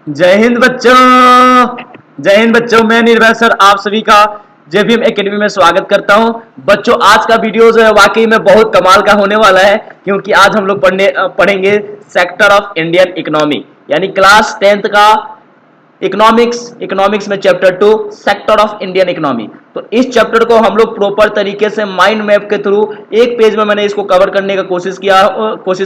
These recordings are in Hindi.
जय हिंद बच्चों। जय हिंद बच्चों, मैं निर्भय सर आप सभी का जेबीएम एकेडमी में स्वागत करता हूं। बच्चों, आज का वीडियो जो है वाकई में बहुत कमाल का होने वाला है, क्योंकि आज हम लोग पढ़ेंगे सेक्टर ऑफ इंडियन इकोनॉमी, यानी क्लास 10th का इकोनॉमिक्स में chapter 2 sector of Indian economy. तो इस चैप्टर को हम लोग प्रॉपर तरीके से माइंड मैप के थ्रू एक पेज में मैंने इसको कवर करने का कोशिश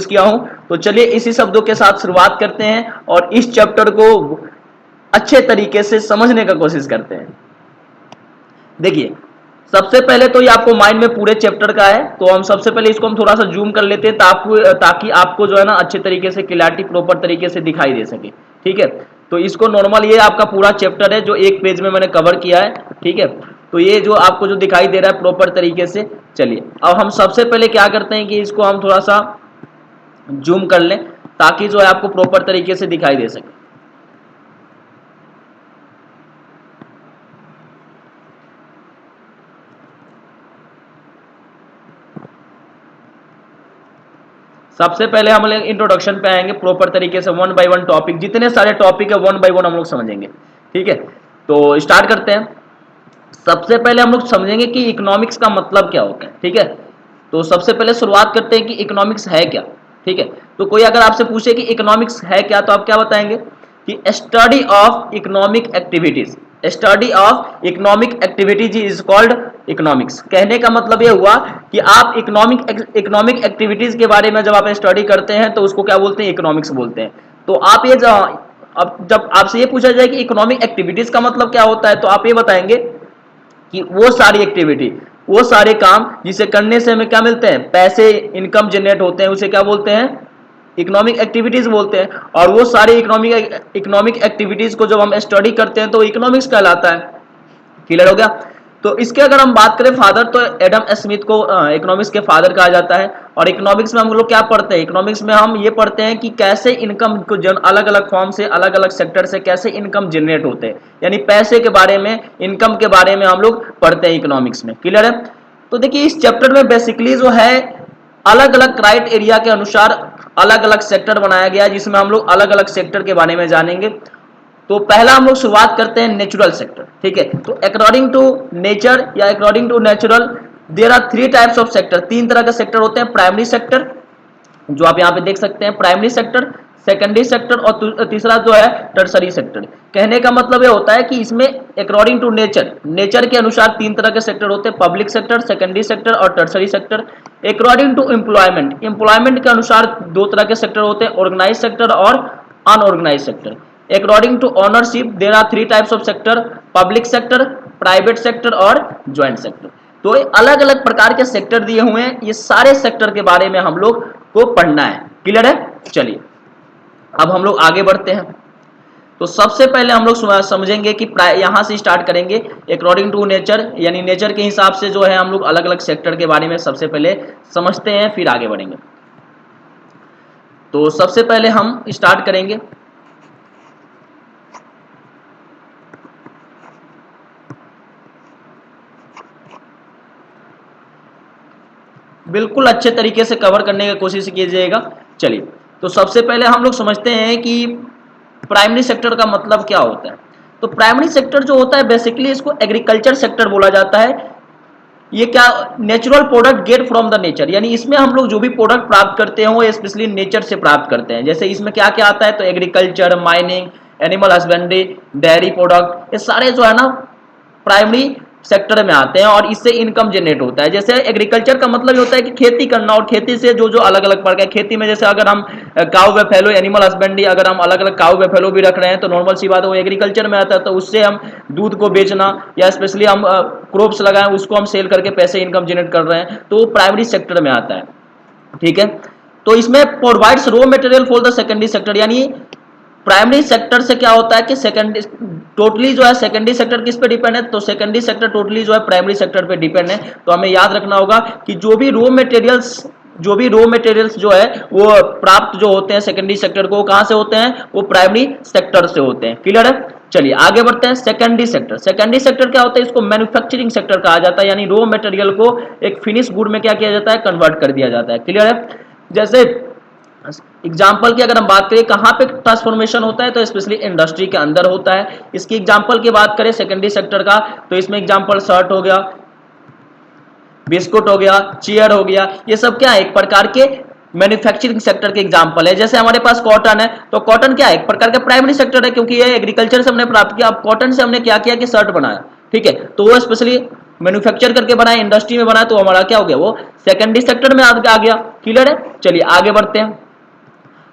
किया हूं। तो चलिए इसी शब्दों के साथ शुरुआत करते हैं और इस चैप्टर को अच्छे तरीके से समझने का कोशिश करते हैं। देखिए, सबसे पहले तो ये आपको माइंड में पूरे चैप्टर का है, तो हम सबसे पहले इसको हम थोड़ा सा जूम कर लेते हैं ताकि आपको जो है ना अच्छे तरीके से क्लैरिटी प्रॉपर तरीके से दिखाई दे सके। ठीक है, तो इसको नॉर्मल ये आपका पूरा चैप्टर है जो एक पेज में मैंने कवर किया है। ठीक है, तो ये जो आपको जो दिखाई दे रहा है प्रॉपर तरीके से। चलिए अब हम सबसे पहले क्या करते हैं कि इसको हम थोड़ा सा जूम कर लें ताकि जो है आपको प्रॉपर तरीके से दिखाई दे सके। सबसे पहले हम लोग इंट्रोडक्शन पे आएंगे प्रॉपर तरीके से, वन बाय वन टॉपिक, जितने सारे टॉपिक है वन बाय वन हम लोग समझेंगे। ठीक है, तो स्टार्ट करते हैं। सबसे पहले हम लोग समझेंगे कि इकोनॉमिक्स का मतलब क्या होता है। ठीक है, तो सबसे पहले शुरुआत करते हैं कि इकोनॉमिक्स है क्या। ठीक है, तो कोई अगर आपसे पूछे कि इकोनॉमिक्स है क्या, तो आप क्या बताएंगे कि study of economic activities. Study of economic activities is called economics. कहने का मतलब यह हुआ कि आप इकोनॉमिक एक्टिविटीज के बारे में जब आप स्टडी करते हैं तो उसको क्या बोलते हैं, इकोनॉमिक्स बोलते हैं। तो आप ये अब जब आपसे ये पूछा जाए कि इकोनॉमिक एक्टिविटीज का मतलब क्या होता है, तो आप ये बताएंगे कि वो सारी एक्टिविटी, वो सारे काम जिसे करने से हमें क्या मिलते हैं, पैसे, इनकम जनरेट होते हैं, उसे क्या बोलते हैं, इकोनॉमिक एक्टिविटीज बोलते हैं। और वो सारी इकोनॉमिक एक्टिविटीज को जब हम स्टडी करते हैं तो इकोनॉमिक्स कहलाता है। क्लियर हो गया। तो इसके अगर हम बात करें फादर, तो एडम स्मिथ को इकोनॉमिक्स के फादर कहा जाता है। और इकोनॉमिक्स में हम लोग क्या पढ़ते हैं, इकोनॉमिक्स में हम ये पढ़ते हैं कि कैसे इनकम को अलग अलग फॉर्म से, अलग अलग सेक्टर से कैसे इनकम जनरेट होते हैं, यानी पैसे के बारे में, इनकम के बारे में हम लोग पढ़ते हैं इकोनॉमिक्स में। क्लियर है। तो देखिए इस चैप्टर में बेसिकली जो है अलग अलग क्राइटेरिया के अनुसार अलग अलग सेक्टर बनाया गया है, जिसमें हम लोग अलग अलग सेक्टर के बारे में जानेंगे। तो पहला हम लोग शुरुआत करते हैं नेचुरल सेक्टर। ठीक है, तो अकॉर्डिंग टू नेचर या according to natural there are three types of sector. तीन तरह के सेक्टर होते हैं। प्राइमरी सेक्टर, जो आप यहाँ पे देख सकते हैं, प्राइमरी सेक्टर, सेकेंडरी सेक्टर और तीसरा जो है टर्सरी सेक्टर। कहने का मतलब ये होता है कि इसमें अकॉर्डिंग टू नेचर के अनुसार तीन तरह के सेक्टर होते हैं, पब्लिक सेक्टर, सेकेंडरी सेक्टर और tertiary sector. According to employment के अनुसार दो तरह के सेक्टर होते हैं, ऑर्गेनाइज सेक्टर और unorganise sector. According to ownership there are three types of sector, public sector, private sector और ज्वाइंट सेक्टर। तो अलग अलग प्रकार के सेक्टर दिए हुए हैं, ये सारे सेक्टर के बारे में हम लोग को पढ़ना है। क्लियर है। चलिए अब हम लोग आगे बढ़ते हैं। तो सबसे पहले हम लोग समझेंगे कि यहां से स्टार्ट करेंगे अकॉर्डिंग टू नेचर, यानी नेचर के हिसाब से जो है हम लोग अलग अलग सेक्टर के बारे में सबसे पहले समझते हैं, फिर आगे बढ़ेंगे। तो सबसे पहले हम स्टार्ट करेंगे बिल्कुल अच्छे तरीके से कवर करने की कोशिश कीजिएगा। चलिए, तो सबसे पहले हम लोग समझते हैं कि प्राइमरी सेक्टर का मतलब क्या होता है। तो प्राइमरी सेक्टर जो होता है बेसिकली इसको एग्रीकल्चर सेक्टर बोला जाता है। ये क्या, natural product get from the nature, यानी इसमें हम लोग जो भी प्रोडक्ट प्राप्त करते हैं वो स्पेशली नेचर से प्राप्त करते हैं। जैसे इसमें क्या क्या आता है, तो agriculture, mining, animal husbandry, dairy product, ये सारे जो है ना प्राइमरी सेक्टर में आते हैं और इससे इनकम जनरेट होता है। जैसे एग्रीकल्चर का मतलब होता है कि खेती करना, और खेती से जो जो अलग अलग प्रकार, खेती में जैसे अगर हम काऊ बफेलो, एनिमल हस्बेंड्री, अगर हम अलग अलग काऊ बफेलो भी रख रहे हैं तो नॉर्मल सी बात है वो एग्रीकल्चर में आता है। तो उससे हम दूध को बेचना या स्पेशली हम क्रॉप्स लगाएं उसको हम सेल करके पैसे इनकम जनरेट कर रहे हैं, तो वो प्राइमरी सेक्टर में आता है। ठीक है, तो इसमें provides raw material for the secondary sector, यानी प्राइमरी सेक्टर से क्या होता है कि सेकेंडरी टोटली जो है सेकेंडरी सेक्टर किस पे डिपेंड है, तो सेकेंडरी सेक्टर टोटली जो है प्राइमरी सेक्टर पे डिपेंड है। तो हमें याद रखना होगा कि जो भी रॉ मटेरियल्स जो है वो प्राप्त जो होते हैं सेकेंडरी सेक्टर को, कहां से होते हैं, वो प्राइमरी सेक्टर से होते हैं। क्लियर है। चलिए आगे बढ़ते हैं। सेकेंडरी सेक्टर क्या होता है, इसको मैन्युफैक्चरिंग सेक्टर कहा जाता है, यानी रॉ मटेरियल को एक फिनिश गुड में क्या किया जाता है, कन्वर्ट कर दिया जाता है। क्लियर है। जैसे एग्जाम्पल की अगर हम बात करें कहाँ पे ट्रांसफॉर्मेशन होता है तो स्पेशली इंडस्ट्री के अंदर होता है। इसकी एग्जाम्पल की बात करें सेकेंडरी सेक्टर का तो इसमें एग्जाम्पल शर्ट हो गया, बिस्कुट हो गया, चेयर हो गया, ये सब क्या है एक प्रकार के मैन्युफैक्चरिंग सेक्टर के एग्जांपल है। जैसे हमारे पास कॉटन है तो कॉटन क्या है एक प्रकार का प्राइमरी सेक्टर है क्योंकि ये एग्रीकल्चर से हमने प्राप्त किया। अब कॉटन से हमने क्या किया कि शर्ट बनाया, ठीक है, तो वो स्पेशली मैन्युफैक्चर करके बनाया, इंडस्ट्री में बनाया, तो हमारा क्या हो गया वो सेकेंडरी सेक्टर में आ गया। क्लियर है, चलिए आगे बढ़ते हैं।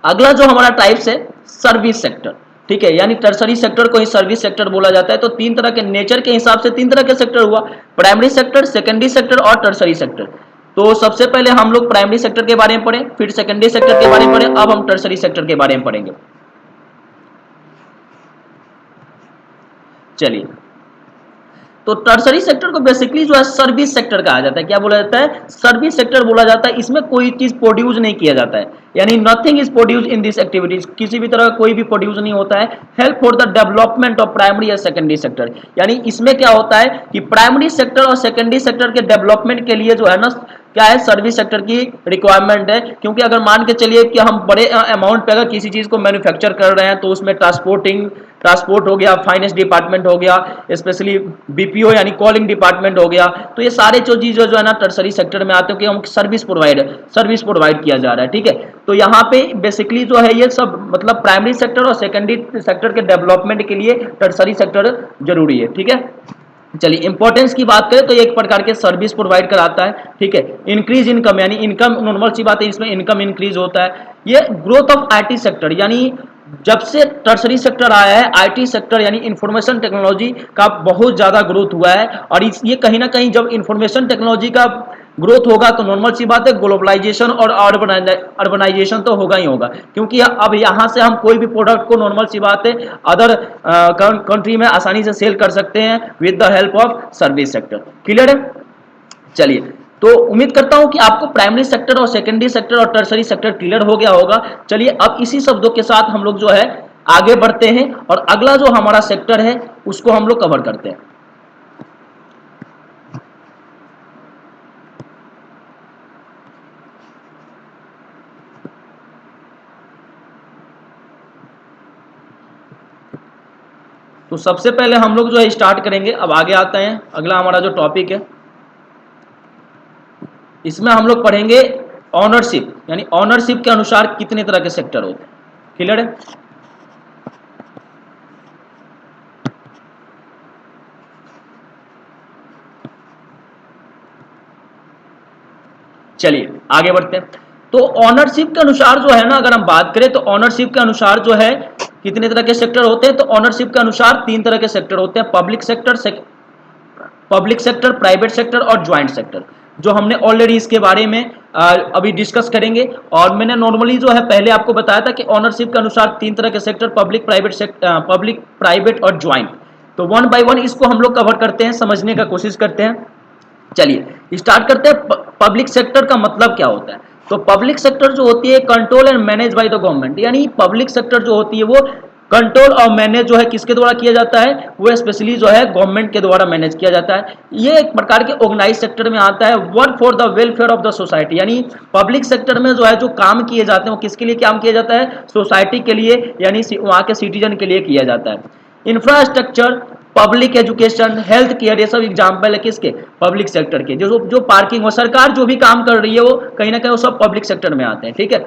अगला जो हमारा टाइप्स है सर्विस सेक्टर, ठीक है, यानी टर्सरी सेक्टर को ही सर्विस सेक्टर बोला जाता है। तो तीन तरह के नेचर के हिसाब से तीन तरह के सेक्टर हुआ, प्राइमरी सेक्टर, सेकेंडरी सेक्टर और टर्सरी सेक्टर। तो सबसे पहले हम लोग प्राइमरी सेक्टर के बारे में पढ़े, फिर सेकेंडरी सेक्टर के बारे में पढ़े, अब हम टर्सरी सेक्टर के बारे में पढ़ेंगे। चलिए, तो टर्सरी सेक्टर को बेसिकली जो है सर्विस सेक्टर कहा जाता है। क्या बोला जाता है? सर्विस सेक्टर बोला जाता है। इसमें कोई चीज प्रोड्यूस नहीं किया जाता है, यानी nothing is produce in this activities, किसी भी तरह का कोई भी प्रोड्यूस नहीं होता है। Help for the development of primary या सेकेंडरी सेक्टर, यानी इसमें क्या होता है कि प्राइमरी सेक्टर और सेकेंडरी सेक्टर के डेवलपमेंट के लिए जो है ना क्या है सर्विस सेक्टर की रिक्वायरमेंट है। क्योंकि अगर मान के चलिए कि हम बड़े अमाउंट पे अगर किसी चीज को मैन्युफैक्चर कर रहे हैं तो उसमें ट्रांसपोर्ट हो गया, फाइनेंस डिपार्टमेंट हो गया, स्पेशली बीपीओ यानी कॉलिंग डिपार्टमेंट हो गया, तो ये सारे जो चीजें जो है ना टर्सरी सेक्टर में आते हैं कि हम सर्विस प्रोवाइड किया जा रहा है, ठीक है। तो यहाँ पे बेसिकली जो है ये सब मतलब प्राइमरी सेक्टर और सेकेंडरी सेक्टर के डेवलपमेंट के लिए टर्सरी सेक्टर जरूरी है, ठीक है। चलिए इंपॉर्टेंस की बात करें तो ये एक प्रकार के सर्विस प्रोवाइड कराता है, ठीक है। इंक्रीज इनकम, यानी इनकम नॉर्मल सी बात है, इसमें इनकम इंक्रीज होता है। ये ग्रोथ ऑफ आईटी सेक्टर, यानी जब से टर्सरी सेक्टर आया है आईटी सेक्टर यानी इंफॉर्मेशन टेक्नोलॉजी का बहुत ज्यादा ग्रोथ हुआ है। और ये कहीं ना कहीं जब इंफॉर्मेशन टेक्नोलॉजी का ग्रोथ होगा तो नॉर्मल सी बात है ग्लोबलाइजेशन और अर्बनाइजेशन तो होगा ही होगा। क्योंकि अब यहाँ से हम कोई भी प्रोडक्ट को नॉर्मल सी बात है अदर कंट्री में आसानी से सेल कर सकते हैं with the help of service sector. Clear है, चलिए तो उम्मीद करता हूं कि आपको प्राइमरी सेक्टर और सेकेंडरी सेक्टर और टर्सरी सेक्टर क्लियर हो गया होगा। चलिए अब इसी शब्दों के साथ हम लोग जो है आगे बढ़ते हैं और अगला जो हमारा सेक्टर है उसको हम लोग कवर करते हैं। तो सबसे पहले हम लोग जो है स्टार्ट करेंगे, अब आगे आते हैं अगला हमारा जो टॉपिक है इसमें हम लोग पढ़ेंगे ऑनरशिप, यानी ऑनरशिप के अनुसार कितने तरह के सेक्टर होते हैं। क्लियर है, चलिए आगे बढ़ते हैं। तो ऑनरशिप के अनुसार जो है ना अगर हम बात करें तो ऑनरशिप के अनुसार जो है कितने तरह के सेक्टर होते हैं। तो ऑनरशिप के अनुसार तीन तरह के सेक्टर होते हैं, पब्लिक सेक्टर, प्राइवेट सेक्टर और ज्वाइंट सेक्टर, जो हमने ऑलरेडी इसके बारे में अभी डिस्कस करेंगे। और मैंने नॉर्मली जो है पहले आपको बताया था कि ऑनरशिप के अनुसार तीन तरह के सेक्टर पब्लिक, प्राइवेट और ज्वाइंट। तो वन बाय वन इसको हम लोग कवर करते हैं, समझने का कोशिश करते हैं। चलिए स्टार्ट करते हैं। पब्लिक सेक्टर का मतलब क्या होता है? तो पब्लिक सेक्टर जो होती है control and manage by the government, यानी पब्लिक सेक्टर जो होती है वो कंट्रोल और मैनेज जो है किसके द्वारा किया जाता है, वो स्पेशली जो है गवर्नमेंट के द्वारा मैनेज किया जाता है। ये एक प्रकार के ऑर्गेनाइज सेक्टर में आता है। Work for the welfare of the society, यानी पब्लिक सेक्टर में जो है जो काम किए जाते हैं वो किसके लिए काम किया जाता है, सोसाइटी के लिए, यानी वहां के सिटीजन के लिए किया जाता है। Infrastructure, public education, health care, ये सब एग्जाम्पल है किसके, पब्लिक सेक्टर के। जो पार्किंग और सरकार जो भी काम कर रही है वो कहीं ना कहीं वो सब पब्लिक सेक्टर में आते हैं, ठीक है।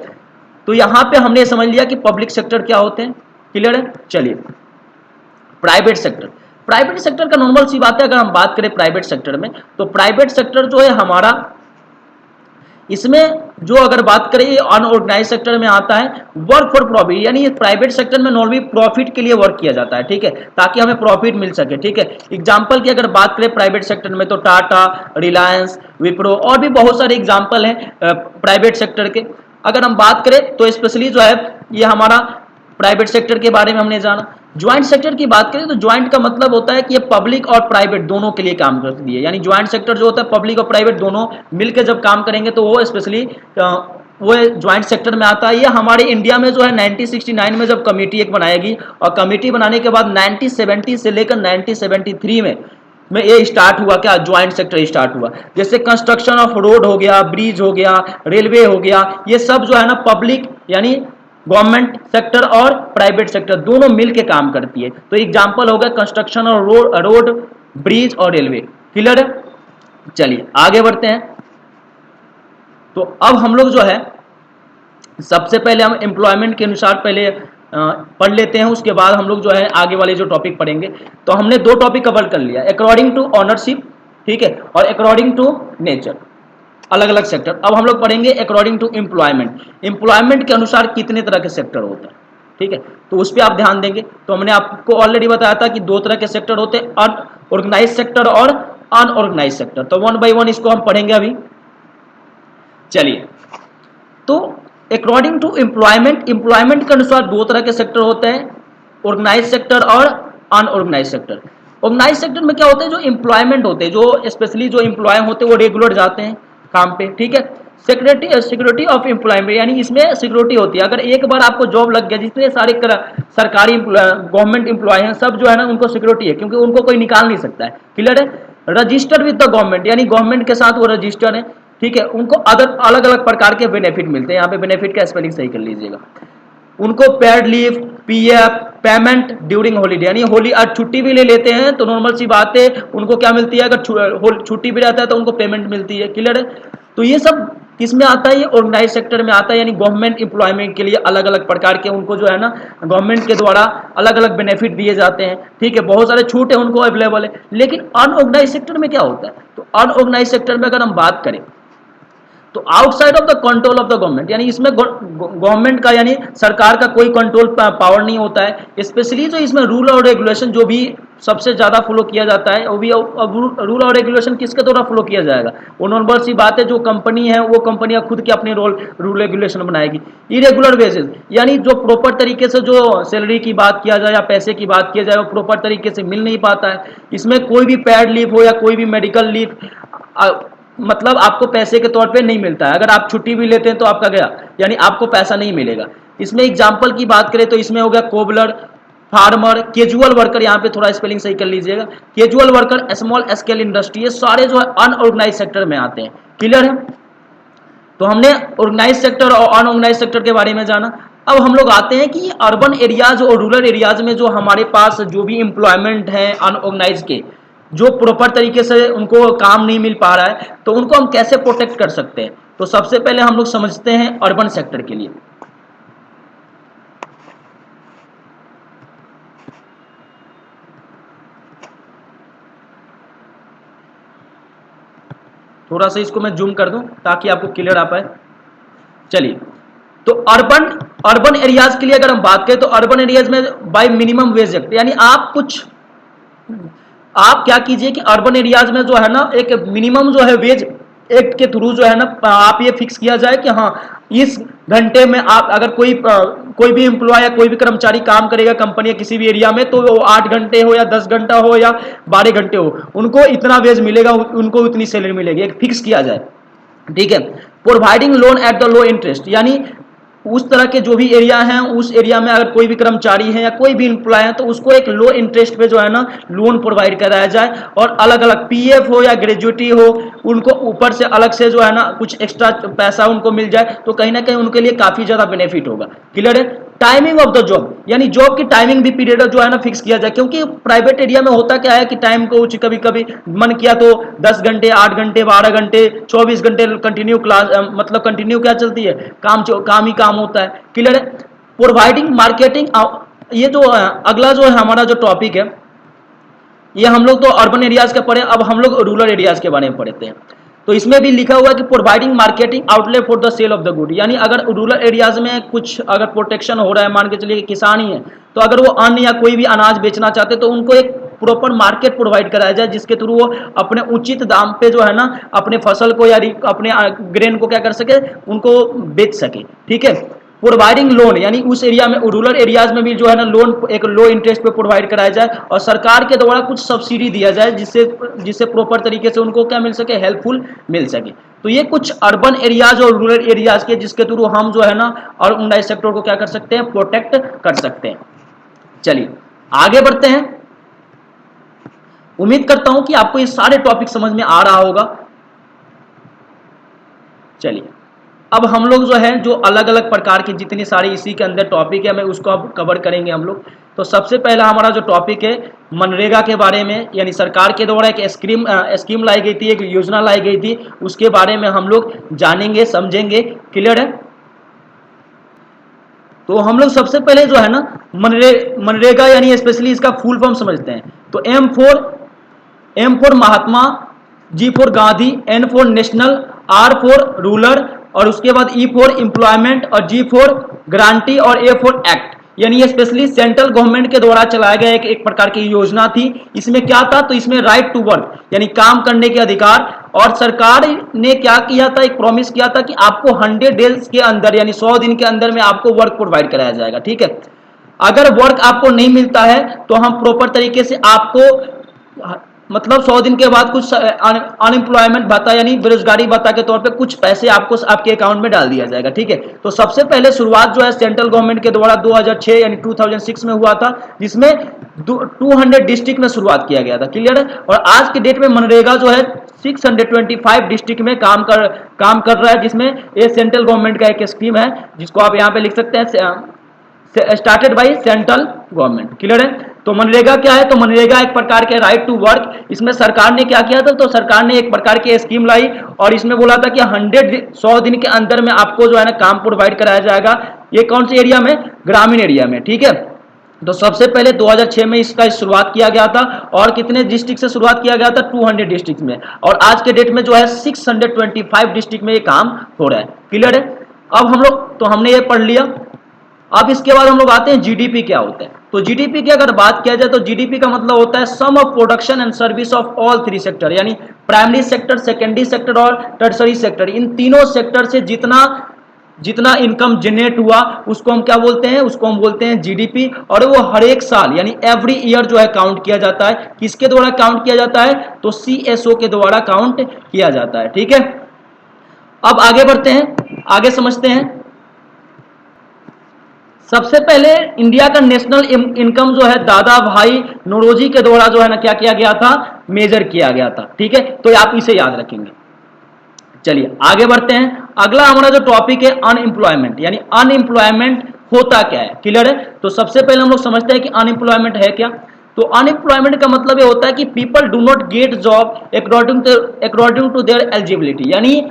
तो यहाँ पे हमने समझ लिया कि पब्लिक सेक्टर क्या होते हैं। क्लियर है, चलिए प्राइवेट सेक्टर। प्राइवेट सेक्टर का नॉर्मल सी बात है अगर हम बात करें प्राइवेट सेक्टर में, तो प्राइवेट सेक्टर जो है हमारा इसमें जो अगर बात करें ये अनऑर्गेनाइज सेक्टर में आता है। वर्क फॉर प्रॉफिट, यानी प्राइवेट सेक्टर में नॉर्मली प्रॉफिट के लिए वर्क किया जाता है, ठीक है, ताकि हमें प्रॉफिट मिल सके, ठीक है। एग्जांपल की अगर बात करें प्राइवेट सेक्टर में तो टाटा, रिलायंस, विप्रो और भी बहुत सारे एग्जांपल हैं प्राइवेट सेक्टर के। अगर हम बात करें तो स्पेशली जो है ये हमारा प्राइवेट सेक्टर के बारे में हमने जाना। ज्वाइंट सेक्टर की बात करें तो ज्वाइंट का मतलब होता है कि ये पब्लिक और प्राइवेट दोनों के लिए काम करती है, यानी ज्वाइंट सेक्टर जो होता है पब्लिक और प्राइवेट दोनों मिलकर जब काम करेंगे तो वो स्पेशली वो ज्वाइंट सेक्टर में आता है। ये हमारे इंडिया में जो है 1969 में जब कमेटी एक बनाएगी और कमेटी बनाने के बाद 1970 से लेकर 1973 में में ये स्टार्ट हुआ, क्या ज्वाइंट सेक्टर स्टार्ट हुआ। जैसे कंस्ट्रक्शन ऑफ रोड हो गया, ब्रिज हो गया, रेलवे हो गया, ये सब जो है ना पब्लिक यानी गवर्नमेंट सेक्टर और प्राइवेट सेक्टर दोनों मिलके काम करती है। तो एग्जांपल हो गया कंस्ट्रक्शन और रोड, ब्रिज और रेलवे। क्लियर है? चलिए आगे बढ़ते हैं। तो अब हम लोग जो है सबसे पहले हम एम्प्लॉयमेंट के अनुसार पहले पढ़ लेते हैं, उसके बाद हम लोग जो है आगे वाले जो टॉपिक पढ़ेंगे। तो हमने दो टॉपिक कवर कर लिया, अकॉर्डिंग टू ऑनरशिप, ठीक है, और अकॉर्डिंग टू नेचर, अलग अलग सेक्टर। अब हम लोग पढ़ेंगे अकॉर्डिंग टू एम्प्लॉयमेंट। एम्प्लॉयमेंट के अनुसार कितने तरह के सेक्टर होते हैं, ठीक है, तो उस पर आप ध्यान देंगे। तो हमने आपको ऑलरेडी बताया था कि दो तरह के सेक्टर होते हैं, अनऑर्गेनाइज सेक्टर और अनऑर्गेनाइज सेक्टर। तो वन बाई वन इसको हम पढ़ेंगे अभी। चलिए, तो अकॉर्डिंग टू एम्प्लॉयमेंट, एम्प्लॉयमेंट के अनुसार दो तरह के सेक्टर होते हैं, ऑर्गेनाइज सेक्टर और अनऑर्गेनाइज सेक्टर। ऑर्गेनाइज सेक्टर में क्या होते हैं, जो एम्प्लॉयमेंट होते हैं, जो स्पेशली जो एम्प्लॉय होते हैं वो रेगुलर जाते हैं काम पे, ठीक है। सिक्योरिटी ऑफ एम्प्लॉयमेंट, यानी इसमें सिक्योरिटी होती है। अगर एक बार आपको जॉब लग गया, जितने सारे सरकारी गवर्नमेंट एम्प्लॉय हैं सब जो है ना उनको सिक्योरिटी है, क्योंकि उनको कोई निकाल नहीं सकता है। क्लियर है? रजिस्टर्ड विद द गवर्नमेंट, यानी गवर्नमेंट के साथ वो रजिस्टर्ड है, ठीक है। उनको अलग अलग प्रकार के बेनिफिट मिलते हैं। यहाँ पे बेनिफिट का स्पेलिंग सही कर लीजिएगा। उनको paid leave, PF, payment during holiday, यानी होली छुट्टी भी ले लेते हैं तो नॉर्मल सी बात है उनको क्या मिलती है, अगर छुट्टी भी रहता है तो उनको पेमेंट मिलती है। क्लियर है? तो ये सब किस में आता है, ये ऑर्गेनाइज सेक्टर में आता है, यानी गवर्नमेंट एम्प्लॉयमेंट के लिए अलग अलग प्रकार के उनको जो है ना गवर्नमेंट के द्वारा अलग अलग बेनिफिट दिए जाते हैं, ठीक है, बहुत सारे छूट है उनको अवेलेबल है। लेकिन अनऑर्गेनाइज सेक्टर में क्या होता है, तो अनऑर्गेनाइज सेक्टर में अगर हम बात करें तो outside of the control of the government, यानी इसमें गवर्नमेंट का यानी सरकार का कोई कंट्रोल पावर नहीं होता है। स्पेशली जो इसमें रूल और रेगुलेशन जो भी सबसे ज्यादा फॉलो किया जाता है, वो भी रूल और रेगुलेशन किसके द्वारा फॉलो किया जाएगा, वो नॉर्मल सी बात है, जो कंपनी है वो कंपनियां खुद के अपने रूल रेगुलेशन बनाएगी। इरेगुलर वेजेस, यानी जो प्रॉपर तरीके से जो सैलरी की बात किया जाए या पैसे की बात किया जाए वो प्रॉपर तरीके से मिल नहीं पाता है। इसमें कोई भी पैड लीव हो या कोई भी मेडिकल लीव मतलब आपको पैसे के तौर पे नहीं मिलता है। अगर आप छुट्टी भी लेते हैं तो आपका गया, यानी आपको पैसा नहीं मिलेगा। इसमें एग्जांपल की बात करें तो इसमें हो गया कोबलर, फार्मर, कैजुअल वर्कर, यहाँ पे थोड़ा स्पेलिंग सही कर लीजिएगा, casual worker, small scale industry, ये सारे जो है अनऑर्गेनाइज सेक्टर में आते हैं। क्लियर है? तो हमने ऑर्गेनाइज सेक्टर और अनऑर्गेनाइज सेक्टर के बारे में जाना। अब हम लोग आते हैं कि अर्बन एरियाज और रूरल एरियाज में जो हमारे पास जो भी एम्प्लॉयमेंट है अनऑर्गेनाइज के, जो प्रॉपर तरीके से उनको काम नहीं मिल पा रहा है, तो उनको हम कैसे प्रोटेक्ट कर सकते हैं। तो सबसे पहले हम लोग समझते हैं अर्बन सेक्टर के लिए। थोड़ा सा इसको मैं जूम कर दूं ताकि आपको क्लियर आ पाए। चलिए, तो अर्बन एरियाज के लिए अगर हम बात करें तो अर्बन एरियाज में बाय मिनिमम वेज एक्ट, यानी आप क्या कीजिए कि अर्बन एरियाज में जो है ना एक मिनिमम जो है वेज एक्ट के थ्रू जो है ना आप ये फिक्स किया जाए कि हाँ इस घंटे में आप अगर कोई भी एम्प्लॉय या कोई भी कर्मचारी काम करेगा कंपनी या किसी भी एरिया में, तो वो 8 घंटे हो या 10 घंटा हो या 12 घंटे हो, उनको इतना वेज मिलेगा, उनको इतनी सैलरी मिलेगी, एक फिक्स किया जाए। ठीक है। Providing loan at the low interest, यानी उस तरह के जो भी एरिया हैं उस एरिया में अगर कोई भी कर्मचारी है या कोई भी एम्प्लॉय है तो उसको एक लो इंटरेस्ट पे जो है ना लोन प्रोवाइड कराया जाए, और अलग अलग पीएफ हो या ग्रेजुएटी हो उनको ऊपर से अलग से जो है ना कुछ एक्स्ट्रा पैसा उनको मिल जाए, तो कहीं ना कहीं उनके लिए काफी ज्यादा बेनिफिट होगा। क्लियर है? टाइमिंग ऑफ द जॉब, यानी जॉब की टाइमिंग भी पीरियड जो है ना फिक्स किया जाए, क्योंकि प्राइवेट एरिया में होता क्या है कि टाइम को कभी कभी मन किया तो 10 घंटे, 8 घंटे, 12 घंटे, 24 घंटे कंटिन्यू क्लास, मतलब कंटिन्यू क्या चलती है, काम ही काम होता है। क्लियर है? प्रोवाइडिंग मार्केटिंग, ये जो अगला जो है हमारा जो टॉपिक है, ये हम लोग तो अर्बन एरियाज के पढ़े, अब हम लोग रूरल एरियाज के बारे में पढ़ते हैं। तो इसमें भी लिखा हुआ है कि providing marketing outlet for the sale of the good, यानी अगर रूरल एरियाज में कुछ अगर प्रोटेक्शन हो रहा है, मान के चलिए किसान ही है, तो अगर वो अन्न या कोई भी अनाज बेचना चाहते तो उनको एक प्रॉपर मार्केट प्रोवाइड कराया जाए, जिसके थ्रू वो अपने उचित दाम पे जो है ना अपने फसल को या अपने ग्रेन को क्या कर सके, उनको बेच सके। ठीक है। प्रोवाइडिंग लोन, यानी उस एरिया में रूरल एरियाज में भी जो है ना लोन एक लो इंटरेस्ट पे प्रोवाइड कराया जाए, और सरकार के द्वारा कुछ सब्सिडी दिया जाए जिससे प्रॉपर तरीके से उनको क्या मिल सके, हेल्पफुल मिल सके। तो ये कुछ अर्बन एरियाज और रूरल एरियाज के जिसके थ्रू हम जो है ना ऑर्गेनाइज सेक्टर को क्या कर सकते हैं, प्रोटेक्ट कर सकते हैं। चलिए आगे बढ़ते हैं। उम्मीद करता हूं कि आपको ये सारे टॉपिक समझ में आ रहा होगा। चलिए अब हम लोग जो है जो अलग अलग प्रकार के जितनी सारी इसी के अंदर टॉपिक है हमें उसको अब कवर करेंगे हम लोग। तो सबसे पहला हमारा जो टॉपिक है मनरेगा के बारे में, यानी सरकार के द्वारा एक स्कीम लाई गई थी, एक योजना लाई गई थी, उसके बारे में हम लोग जानेंगे समझेंगे। क्लियर है? तो हम लोग सबसे पहले जो है ना मनरेगा यानी स्पेशली इसका फुल फॉर्म समझते हैं। तो M for Mahatma, G for Gandhi, N for national, R for rural, और उसके बाद ई फॉर एम्प्लॉयमेंट, और जी फॉर गारंटी, और ए फॉर एक्ट। यानी ये स्पेशली सेंट्रल गवर्नमेंट के द्वारा चलाया गया एक प्रकार की योजना थी। इसमें क्या था, तो इसमें राइट टू वर्क यानी काम करने के अधिकार, और सरकार ने क्या किया था, एक प्रॉमिस किया था कि आपको 100 डेज के अंदर यानी 100 दिन के अंदर में आपको वर्क प्रोवाइड कराया जाएगा। ठीक है, अगर वर्क आपको नहीं मिलता है तो हम प्रॉपर तरीके से आपको मतलब 100 दिन के बाद कुछ अनएम्प्लॉयमेंट भत्ता यानी बेरोजगारी भत्ता के तौर पे कुछ पैसे आपको आपके अकाउंट में डाल दिया जाएगा। ठीक है, तो सबसे पहले शुरुआत जो है सेंट्रल गवर्नमेंट के द्वारा 2006 यानी 2006 में हुआ था, जिसमें 200 डिस्ट्रिक्ट में शुरुआत किया गया था। क्लियर है? और आज के डेट में मनरेगा जो है 625 डिस्ट्रिक्ट में काम कर रहा है, जिसमें ये सेंट्रल गवर्नमेंट का एक स्कीम है जिसको आप यहाँ पे लिख सकते हैं, started by central government. Clear है? तो मनरेगा क्या है, तो मनरेगा एक प्रकार के राइट टू वर्क। इसमें सरकार ने क्या किया था, तो सरकार ने एक प्रकार की स्कीम लाई और इसमें बोला था कि 100 दिन के अंदर में आपको जो है ना काम प्रोवाइड कराया जाएगा। ये कौन से एरिया में? ग्रामीण एरिया में। ठीक है, तो सबसे पहले 2006 में इसका शुरुआत किया गया था, और कितने डिस्ट्रिक्ट से शुरुआत किया गया था? 200 डिस्ट्रिक्ट में, और आज के डेट में जो है 625 डिस्ट्रिक्ट में ये काम हो रहा है। क्लियर है? अब हम लोग तो हमने ये पढ़ लिया। अब इसके बाद हम लोग आते हैं जीडीपी क्या होता है। तो जीडीपी की अगर बात किया जाए तो जीडीपी का मतलब होता है sum of production and service of all 3 sector, यानी प्राइमरी सेक्टर, सेकेंडरी सेक्टर और टर्सरी सेक्टर। इन तीनों सेक्टर से जितना इनकम जनरेट हुआ उसको हम क्या बोलते हैं? उसको हम बोलते हैं जीडीपी। और वो हर एक साल यानी एवरी ईयर जो है काउंट किया जाता है। किसके द्वारा काउंट किया जाता है? तो सीएसओ के द्वारा काउंट किया जाता है। ठीक है, अब आगे बढ़ते हैं, आगे समझते हैं। सबसे पहले इंडिया का नेशनल इनकम जो है दादा भाई नौरोजी के द्वारा जो है ना क्या किया गया था? मेजर किया गया था। ठीक है, तो आप इसे याद रखेंगे। चलिए आगे बढ़ते हैं। अगला हमारा जो टॉपिक है अनएम्प्लॉयमेंट, यानी अनएम्प्लॉयमेंट होता क्या है। क्लियर है? तो सबसे पहले हम लोग समझते हैं कि अनएम्प्लॉयमेंट है क्या। तो अनएम्प्लॉयमेंट का मतलब ये होता है कि people do not get job according to their eligibility, यानी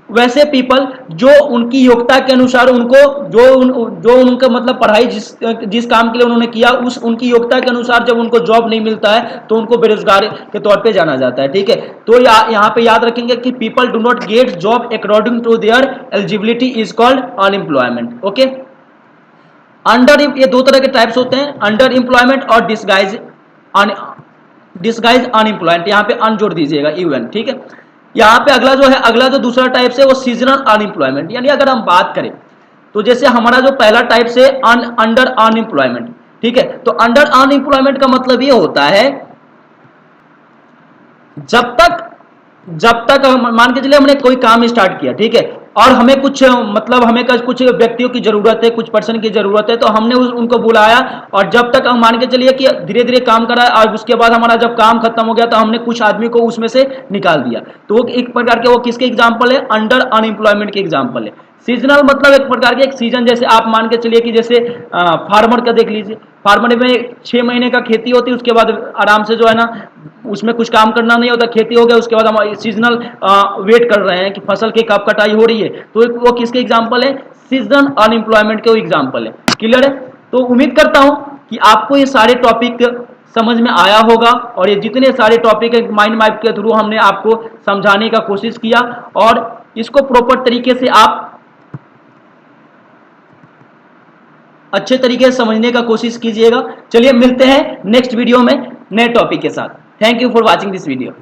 वैसे पीपल जो उनकी योग्यता के अनुसार उनको जो उनका मतलब पढ़ाई जिस काम के लिए उन्होंने किया उनकी योग्यता के अनुसार जब उनको जॉब नहीं मिलता है तो उनको बेरोजगार के तौर पे जाना जाता है। ठीक है, तो यहाँ पे याद रखेंगे कि people do not get job according to their eligibility is called unemployment. Okay, under ये दो तरह के टाइप्स होते हैं, अंडर एम्प्लॉयमेंट और डिस्गाइज अनएम्प्लॉयमेंट। यहाँ पे अन जोड़ दीजिएगा यूएन। ठीक है, यहाँ पे अगला जो दूसरा टाइप से वो सीजनल अनएम्प्लॉयमेंट। यानी अगर हम बात करें तो जैसे हमारा जो पहला टाइप से अंडर अनएम्प्लॉयमेंट। ठीक है, तो अंडर अनएम्प्लॉयमेंट का मतलब ये होता है जब तक मान के चलिए हमने कोई काम स्टार्ट किया, ठीक है, और हमें कुछ व्यक्तियों की जरूरत है, कुछ पर्सन की जरूरत है, तो हमने उनको बुलाया और जब तक हम मान के चलिए कि धीरे धीरे काम कराया और उसके बाद हमारा जब काम खत्म हो गया तो हमने कुछ आदमी को उसमें से निकाल दिया। तो वो एक प्रकार के वो किसके एग्जाम्पल है? अंडर अनएम्प्लॉयमेंट के एग्जाम्पल है। सीजनल मतलब एक प्रकार के एक सीजन, जैसे आप मान के चलिए कि जैसे फार्मर का देख लीजिए, फार्मर में 6 महीने का खेती होती है, उसके बाद आराम से जो है ना उसमें कुछ काम करना नहीं होता, खेती हो गया उसके बाद हम सीजनल वेट कर रहे हैं कि फसल की कब कटाई हो रही है, तो वो किसके एग्जाम्पल है? सीजनल अनएम्प्लॉयमेंट के एग्जाम्पल है। क्लियर है? तो उम्मीद करता हूं कि आपको ये सारे टॉपिक समझ में आया होगा, और ये जितने सारे टॉपिक है माइंड मैप के थ्रू हमने आपको समझाने का कोशिश किया, और इसको प्रॉपर तरीके से आप अच्छे तरीके से समझने का कोशिश कीजिएगा। चलिए मिलते हैं नेक्स्ट वीडियो में नए टॉपिक के साथ। Thank you for watching this video.